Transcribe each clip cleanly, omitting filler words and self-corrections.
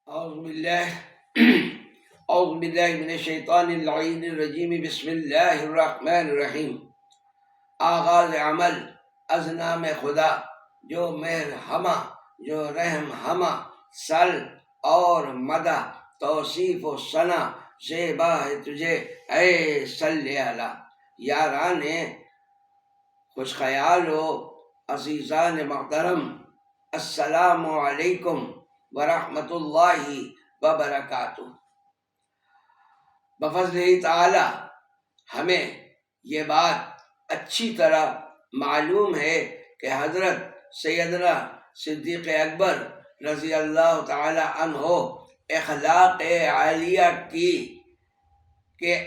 اعوذ باللہ اعوذ باللہ من الشیطان اللعین الرجیم بسم اللہ الرحمن الرحیم۔ آغاز عمل از نام خدا جو مہر ہمہ جو رحم ہمہ، سل اور مدح توصیف و ثنا زیبا ہے تجھے اے صلی علی۔ یاران خوش خیال و عزیزان محترم، السلام علیکم ورحمۃ اللہ وبرکاتہ۔ بفضل تعالی ہمیں یہ بات اچھی طرح معلوم ہے کہ حضرت سیدنا صدیق اکبر رضی اللہ تعالی عنہ اخلاق عالیہ کے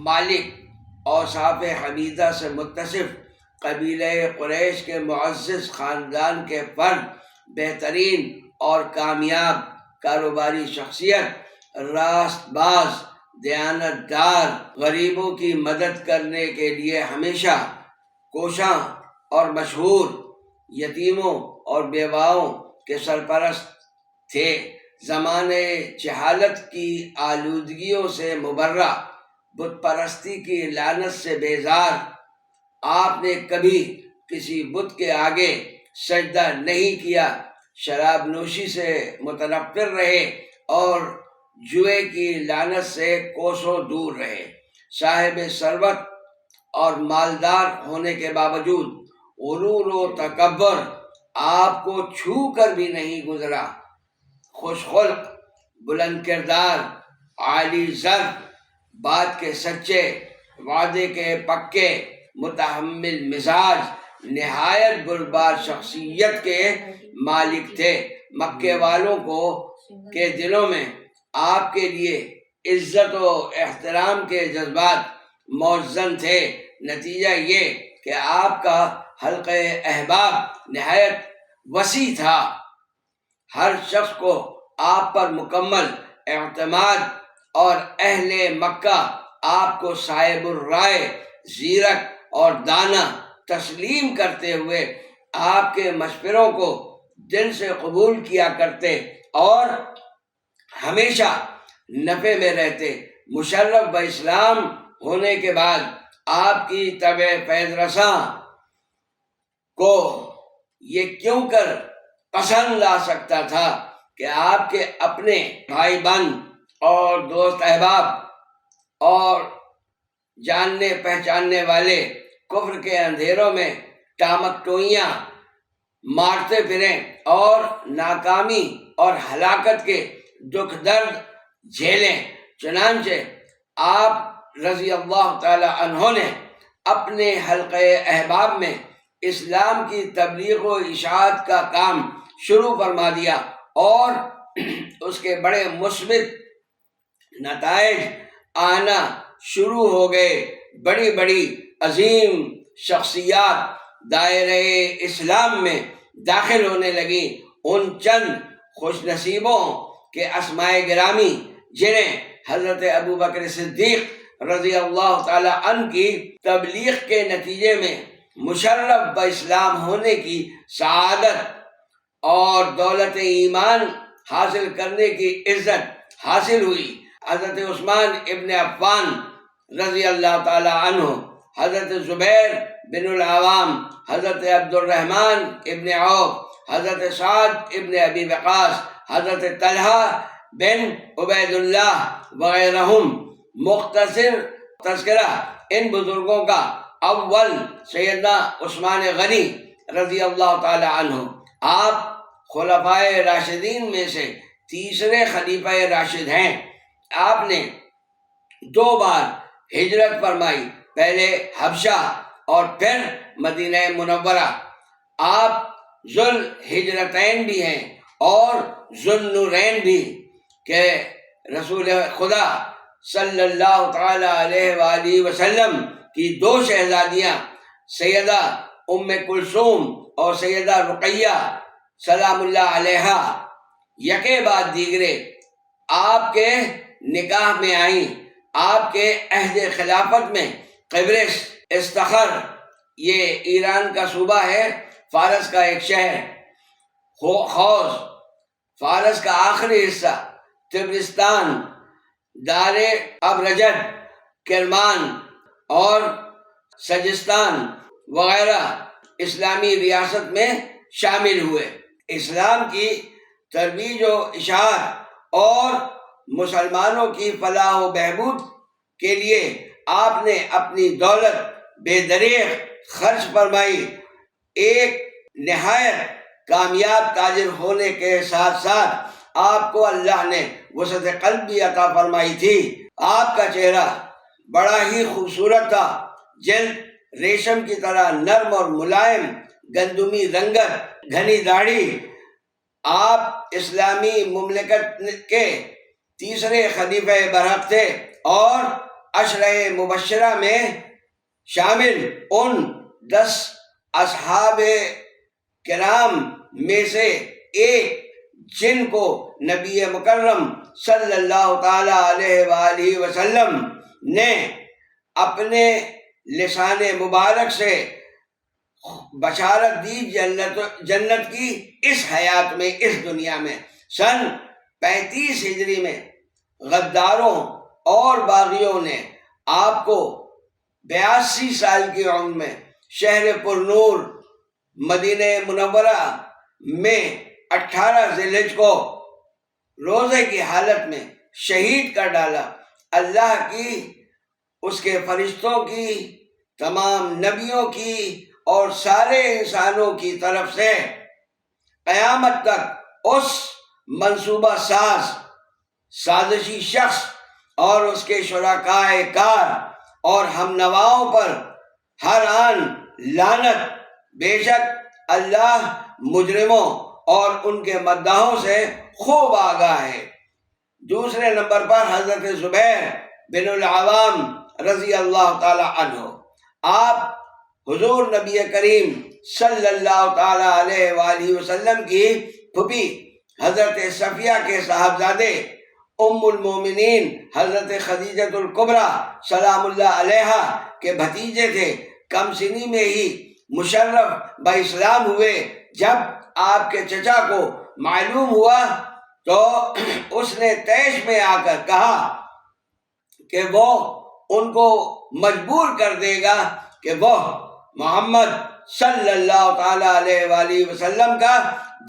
مالک، اوصاف حمیدہ سے متصف، قبیلہ قریش کے معزز خاندان کے فرد، بہترین اور کامیاب کاروباری شخصیت، راست باز، دیانت دار، غریبوں کی مدد کرنے کے لیے ہمیشہ کوشاں اور مشہور، یتیموں اور بیواؤں کے سرپرست تھے، زمانے جہالت کی آلودگیوں سے مبرہ، بت پرستی کی لعنت سے بیزار۔ آپ نے کبھی کسی بت کے آگے سجدہ نہیں کیا، شراب نوشی سے متنفر رہے اور جوئے کی لعنت سے کوسوں دور رہے۔ صاحب ثروت اور مالدار ہونے کے باوجود غرور و تکبر آپ کو چھو کر بھی نہیں گزرا۔ خوش خلق، بلند کردار، عالی ظرف، بات کے سچے، وعدے کے پکے، متحمل مزاج، نہایت بردبار شخصیت کے مالک تھے۔ مکے والوں کے دلوں میں آپ کے لیے عزت و احترام کے جذبات موزن تھے۔ نتیجہ یہ کہ آپ کا حلقہ احباب نہایت وسیع تھا۔ ہر شخص کو آپ پر مکمل اعتماد اور اہل مکہ آپ کو صاحب الرائے، زیرک اور دانا تسلیم کرتے ہوئے آپ کے مشوروں کو دل سے قبول کیا کرتے اور ہمیشہ نفع میں رہتے۔ مشرف باسلام ہونے کے بعد آپ کی طبع فیض رساں کو یہ کیوں کر پسند لا سکتا تھا کہ آپ کے اپنے بھائی بہن اور دوست احباب اور جاننے پہچاننے والے کفر کے اندھیروں میں ٹامک ٹوئیاں مارتے پھریں اور ناکامی اور ہلاکت کے دکھ درد جھیلیں۔ چنانچہ آپ رضی اللہ تعالی عنہ نے اپنے حلقہ احباب میں اسلام کی تبلیغ و اشاعت کا کام شروع فرما دیا اور اس کے بڑے مثبت نتائج آنا شروع ہو گئے۔ بڑی بڑی عظیم شخصیات دائرہ اسلام میں داخل ہونے لگیں۔ ان چند خوش نصیبوں کے اسماء گرامی جنہیں حضرت ابوبکر صدیق رضی اللہ تعالی عنہ کی تبلیغ کے نتیجے میں مشرف باسلام ہونے کی سعادت اور دولت ایمان حاصل کرنے کی عزت حاصل ہوئی، حضرت عثمان ابن عفان رضی اللہ تعالی عنہ، حضرت زبیر بن العوام، حضرت عبد الرحمن ابن عوف، حضرت سعد ابن ابی وقاص، حضرت طلحہ بن عبید اللہ وغیرہم۔ مختصر تذکرہ ان بزرگوں کا: اول سیدنا عثمان غنی رضی اللہ تعالی عنہ، آپ خلفائے راشدین میں سے تیسرے خلیفہ راشد ہیں۔ آپ نے 2 بار ہجرت فرمائی، پہلے حبشہ اور پھر مدینہ منورہ۔ آپ ذو الہجرتین بھی ہیں اور ذو النورین بھی کہ رسول خدا صلی اللہ تعالی علیہ وآلہ وسلم کی 2 شہزادیاں سیدہ ام کلثوم اور سیدہ رقیہ سلام اللہ علیہا یکے بعد دیگرے آپ کے نکاح میں آئیں۔ آپ کے عہد خلافت میں قبرص، استخر، یہ ایران کا صوبہ ہے، فارس کا ایک شہر، خوز، فارس کا آخری حصہ تبرستان، دار ابرجد، کرمان اور سجستان وغیرہ اسلامی ریاست میں شامل ہوئے۔ اسلام کی ترویج و اشاعت اور مسلمانوں کی فلاح و بہبود کے لیے آپ نے اپنی دولت بے دریغ خرچ فرمائی۔ ایک نہایت کامیاب تاجر ہونے کے ساتھ ساتھ آپ کو اللہ نے وسعت قلب بھی عطا فرمائی تھی۔ آپ کا چہرہ بڑا ہی خوبصورت تھا، جلد ریشم کی طرح نرم اور ملائم، گندمی رنگت، گھنی داڑھی۔ آپ اسلامی مملکت کے تیسرے خلیفہ برحق تھے اور عشرہ مبشرہ میں شامل ان 10 اصحاب کرام میں سے ایک جن کو نبی مکرم صلی اللہ تعالی علیہ وآلہ وسلم نے اپنے لسان مبارک سے بشارت دی جنت کی اس حیات میں، اس دنیا میں۔ سن 35 ہجری میں غداروں اور باغیوں نے آپ کو 82 سال کی عمر میں شہر پرنور مدینہ منورہ میں 18 ذی الحجہ کو روزے کی حالت میں شہید کر ڈالا۔ اللہ کی، اس کے فرشتوں کی، تمام نبیوں کی اور سارے انسانوں کی طرف سے قیامت تک اس منصوبہ ساز، سازشی شخص اور اس کے شرکائے کار اور ہم نواؤں پر ہر آن لعنت۔ بے شک اللہ مجرموں اور ان کے مداحوں سے خوب آگاہ ہے۔ دوسرے نمبر پر حضرت زبیر بن العوام رضی اللہ تعالی عنہ، آپ حضور نبی کریم صلی اللہ تعالی علیہ وآلہ وسلم کی پھوپھی حضرت صفیہ کے صاحبزادے ام المومنین حضرت خدیجہ الکبریٰ سلام اللہ علیہا کے بھتیجے تھے۔ کم سنی میں ہی مشرف اسلام ہوئے۔ جب آپ کے چچا کو معلوم ہوا تو اس نے طیش میں آ کر کہا کہ وہ ان کو مجبور کر دے گا کہ وہ محمد صلی اللہ تعالی علیہ وآلہ وسلم کا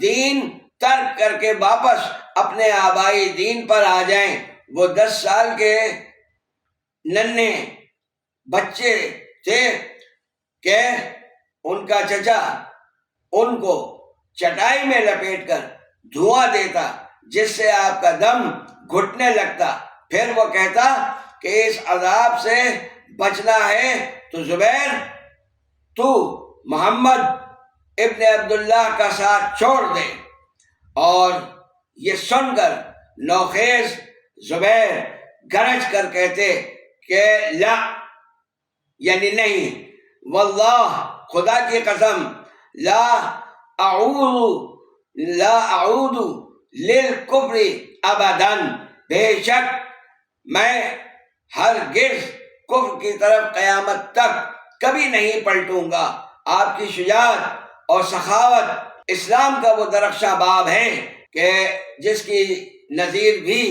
دین ترک کر کے واپس اپنے آبائی دین پر آ جائیں۔ وہ 10 سال کے ننھے بچے تھے کہ ان کا چچا ان کو چٹائی میں لپیٹ کر دھواں دیتا جس سے آپ کا دم گھٹنے لگتا۔ پھر وہ کہتا کہ اس عذاب سے بچنا ہے تو زبیر تو محمد ابن عبداللہ کا ساتھ چھوڑ دے۔ اور یہ سن کر نوخیز زبیر گرج کر کہتے کہ لا، یعنی نہیں، واللہ، خدا کی قسم، لا اعود للکفر ابدا، بے شک میں ہرگز کفر کی طرف قیامت تک کبھی نہیں پلٹوں گا۔ آپ کی شجاعت اور سخاوت اسلام کا وہ درخشاں باب ہے کہ جس کی نظیر بھی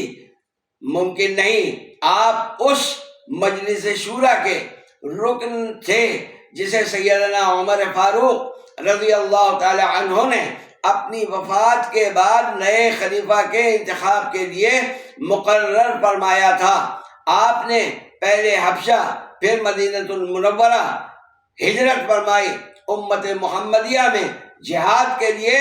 ممکن نہیں۔ آپ اس مجلس شورا کے رکن تھے جسے سیدنا عمر فاروق رضی اللہ تعالی عنہ نے اپنی وفات کے بعد نئے خلیفہ کے انتخاب کے لیے مقرر فرمایا تھا۔ آپ نے پہلے حبشہ پھر مدینہ المنورہ ہجرت فرمائی۔ امت محمدیہ میں جہاد کے لیے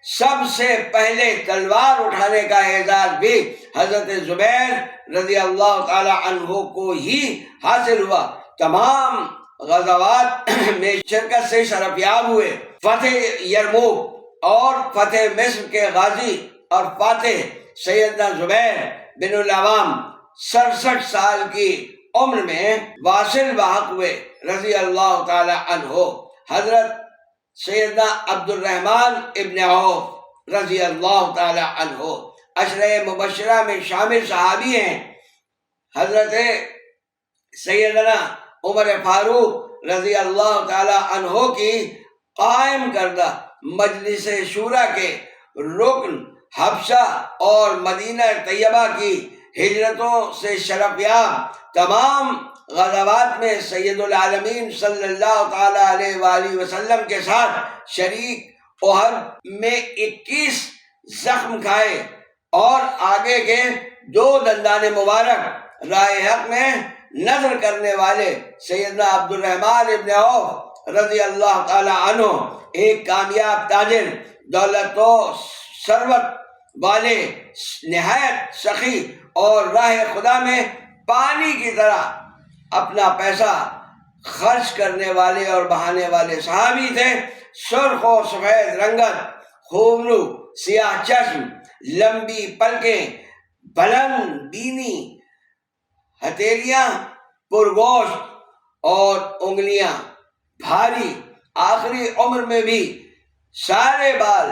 سب سے پہلے تلوار اٹھانے کا اعزاز بھی حضرت زبیر رضی اللہ تعالی عنہ کو ہی حاصل ہوا۔ تمام غزوات میں شرکت سے شرفیاب ہوئے۔ فتح یرموک اور فتح مصر کے غازی اور فاتح سیدنا زبیر بن العوام 67 سال کی عمر میں واصل بحق ہوئے رضی اللہ تعالی عنہ۔ حضرت سیدنا عبد الرحمن ابن عوف رضی اللہ تعالی عنہ عشرہ مبشرہ میں شامل صحابی ہیں۔ حضرت سیدنا عمر فاروق رضی اللہ تعالی عنہ کی قائم کردہ مجلس شورا کے رکن حبشہ اور مدینہ طیبہ کی ہجرتوں سے شرف یاب تمام غزوات میں سید العالمین صلی اللہ تعالی علیہ وآلہ وسلم کے ساتھ شریک احد میں 21 زخم کھائے اور آگے کے 2 دندان مبارک راہ حق میں نظر کرنے والے سیدنا عبد الرحمن ابن عوف رضی اللہ تعالی عنہ ایک کامیاب تاجر، دولت و ثروت والے، نہایت سخی اور راہ خدا میں پانی کی طرح اپنا پیسہ خرچ کرنے والے اور بہانے والے صحابی تھے۔ سرخ و سفید رنگت، خوب رو، سیاہ چشم، لمبی پلکیں، بلند بینی، ہتھیلیاں پرگوشت اور انگلیاں بھاری، آخری عمر میں بھی سارے بال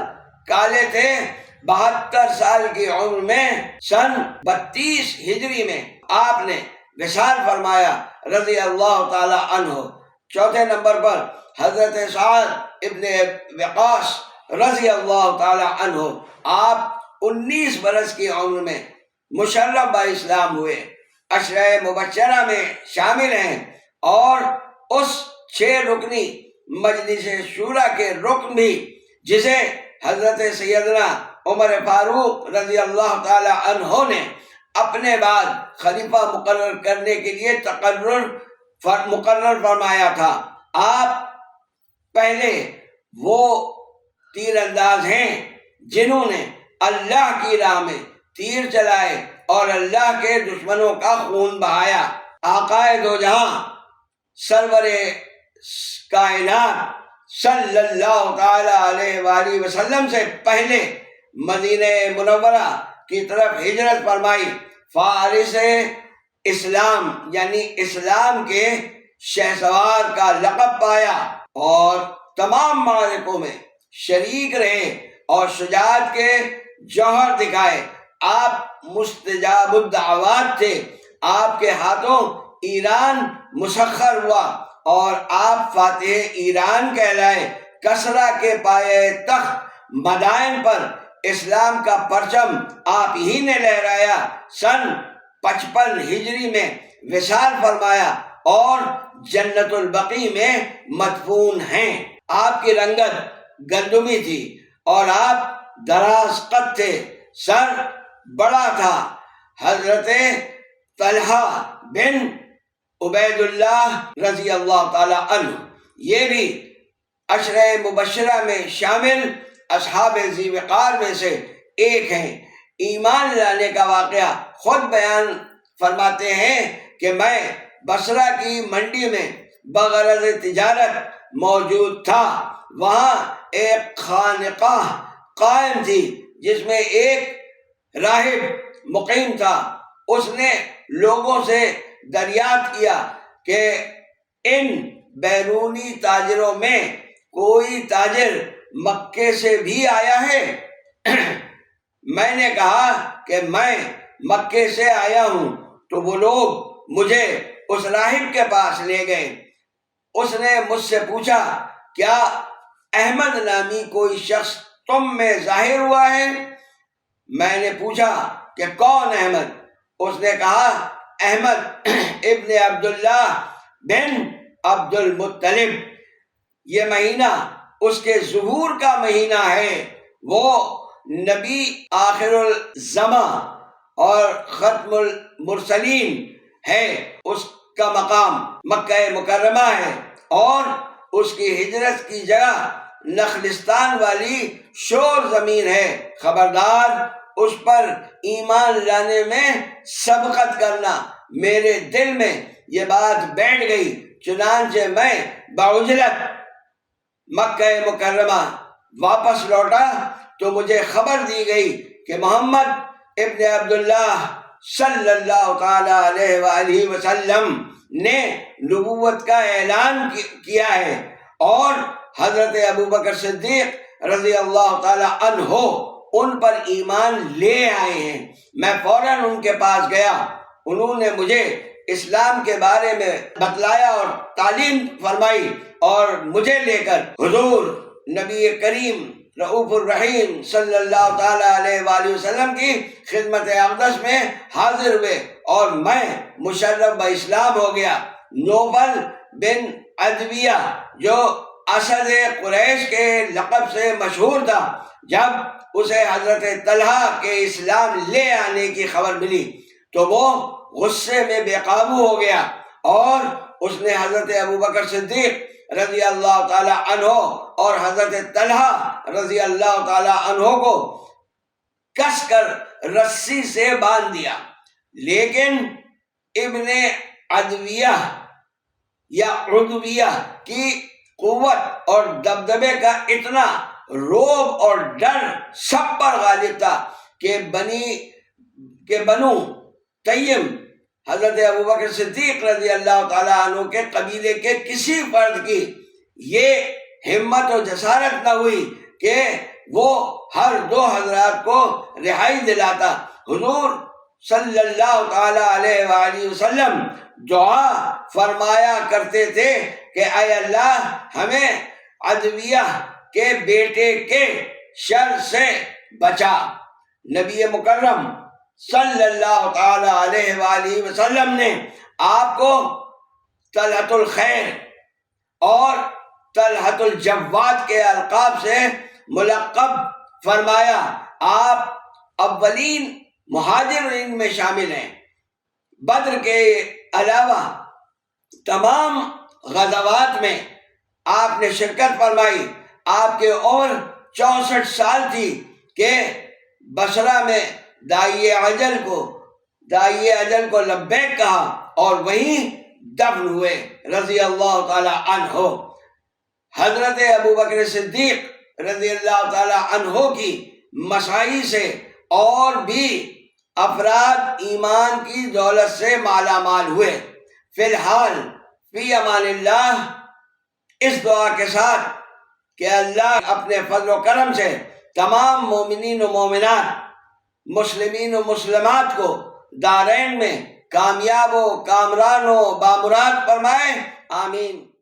کالے تھے۔ 72 سال کی عمر میں سن 32 ہجری میں آپ نے وصال فرمایا رضی اللہ تعالی عنہ۔ چوتھے نمبر پر حضرت سعد ابن وقاص رضی اللہ تعالی عنہ، آپ 19 برس کی عمر میں مشرف با اسلام ہوئے، عشرہ مبشرہ میں شامل ہیں اور اس 6 رکنی مجلس شورا کے رکن بھی جسے حضرت سیدنا عمر فاروق رضی اللہ تعالی عنہ نے اپنے بعد خلیفہ مقرر کرنے کے لیے مقرر فرمایا تھا۔ آپ پہلے وہ تیر انداز ہیں جنہوں نے اللہ کی راہ میں تیر چلائے اور اللہ کے دشمنوں کا خون بہایا۔ آقائے دو جہاں سرور کائنات صلی اللہ تعالی علیہ وآلہ وسلم سے پہلے مدینہ منورہ کی طرف ہجرت فرمائی، فارس اسلام یعنی اسلام کے شہسوار کا لقب پایا اور تمام معرکوں میں شریک رہے اور شجاعت کے جوہر دکھائے۔ آپ مستجاب الدعوات تھے، آپ کے ہاتھوں ایران مسخر ہوا اور آپ فاتح ایران کہلائے۔ کسرا کے پائے تخت مدائن پر اسلام کا پرچم آپ ہی نے لہرایا۔ سن 55 ہجری میں وصال فرمایا اور جنت البقیع میں مدفون ہیں۔ آپ کی رنگت گندمی تھی اور آپ دراز قد تھے، سر بڑا تھا۔ حضرت طلحہ بن عبید اللہ رضی اللہ تعالی عنہ یہ بھی عشرہ مبشرہ میں شامل اصحاب ذی وقار میں سے ایک ہیں۔ ایمان لانے کا واقعہ خود بیان فرماتے ہیں کہ میں بصرہ کی منڈی میں بغرض تجارت موجود تھا۔ وہاں ایک خانقاہ قائم تھی جس میں ایک راہب مقیم تھا۔ اس نے لوگوں سے دریافت کیا کہ ان بیرونی تاجروں میں کوئی تاجر مکے سے بھی آیا ہے؟ میں نے کہا کہ میں مکے سے آیا ہوں، تو وہ لوگ مجھے اس راہب کے پاس لے گئے۔ اس نے مجھ سے پوچھا کیا احمد نامی کوئی شخص تم میں ظاہر ہوا ہے؟ میں نے پوچھا کہ کون احمد؟ اس نے کہا احمد ابن عبداللہ بن عبد المطلب۔ یہ مہینہ اس کے ظہور کا مہینہ ہے۔ وہ نبی آخر الزماں اور ختم المرسلین ہے۔ اس کا مقام مکہ مکرمہ ہے اور اس کی ہجرت کی جگہ نخلستان والی شور زمین ہے۔ خبردار اس پر ایمان لانے میں سبقت کرنا۔ میرے دل میں یہ بات بیٹھ گئی، چنانچہ میں بعجلت مکہ مکرمہ واپس لوٹا تو مجھے خبر دی گئی کہ محمد ابن عبداللہ صلی اللہ تعالی علیہ وآلہ وسلم نے نبوت کا اعلان کیا ہے اور حضرت ابوبکر صدیق رضی اللہ تعالی عنہ ان پر ایمان لے آئے ہیں۔ میں فوراً ان کے پاس گیا، انہوں نے مجھے اسلام کے بارے میں بتلایا اور تعلیم فرمائی اور مجھے لے کر حضور نبی کریم رؤوف الرحیم صلی اللہ تعالیٰ علیہ وآلہ وسلم کی خدمت اقدس میں حاضر ہوئے اور میں مشرف باسلام ہو گیا۔ نوفل بن عدویہ جو اسد قریش کے لقب سے مشہور تھا، جب اسے حضرت طلحہ کے اسلام لے آنے کی خبر ملی تو وہ غصے میں بے قابو ہو گیا اور اس نے حضرت ابوبکر صدیق رضی اللہ تعالی عنہ اور حضرت طلحہ رضی اللہ تعالی عنہ کو کس کر رسی سے باندھ دیا، لیکن ابن عدویہ یا عدویہ کی قوت اور دبدبے کا اتنا روب اور ڈر سب پر غالب تھا کہ بنو تیم حضرت ابوبکر صدیق رضی اللہ تعالیٰ عنہ کے قبیلے کے کسی فرد کی یہ ہمت و جسارت نہ ہوئی کہ وہ ہر دو حضرات کو رہائی دلاتا۔ حضور صلی اللہ تعالیٰ علیہ وآلہ وسلم دعا فرمایا کرتے تھے کہ اے اللہ ہمیں عدویہ کے بیٹے کے شر سے بچا۔ نبی مکرم صلی اللہ تعالی علیہ وآلہ وسلم نے آپ کو طلحۃ الخیر اور طلحۃ الجواد کے القاب سے ملقب فرمایا۔ آپ اولین مہاجرین میں شامل ہیں۔ بدر کے علاوہ تمام غزوات میں آپ نے شرکت فرمائی۔ آپ کی عمر 64 سال تھی کہ بصرہ میں داعی اجل کو لبیک کہا اور وہیں دفن ہوئے رضی اللہ تعالی عنہ۔ حضرت ابوبکر صدیق رضی اللہ تعالی عنہ کی مساعی سے اور بھی افراد ایمان کی دولت سے مالا مال ہوئے۔ فی الحال فی امان اللہ، اس دعا کے ساتھ کہ اللہ اپنے فضل و کرم سے تمام مومنین و مومنات، مسلمین و مسلمات کو دارین میں کامیاب و کامران و بامراد فرمائے، آمین۔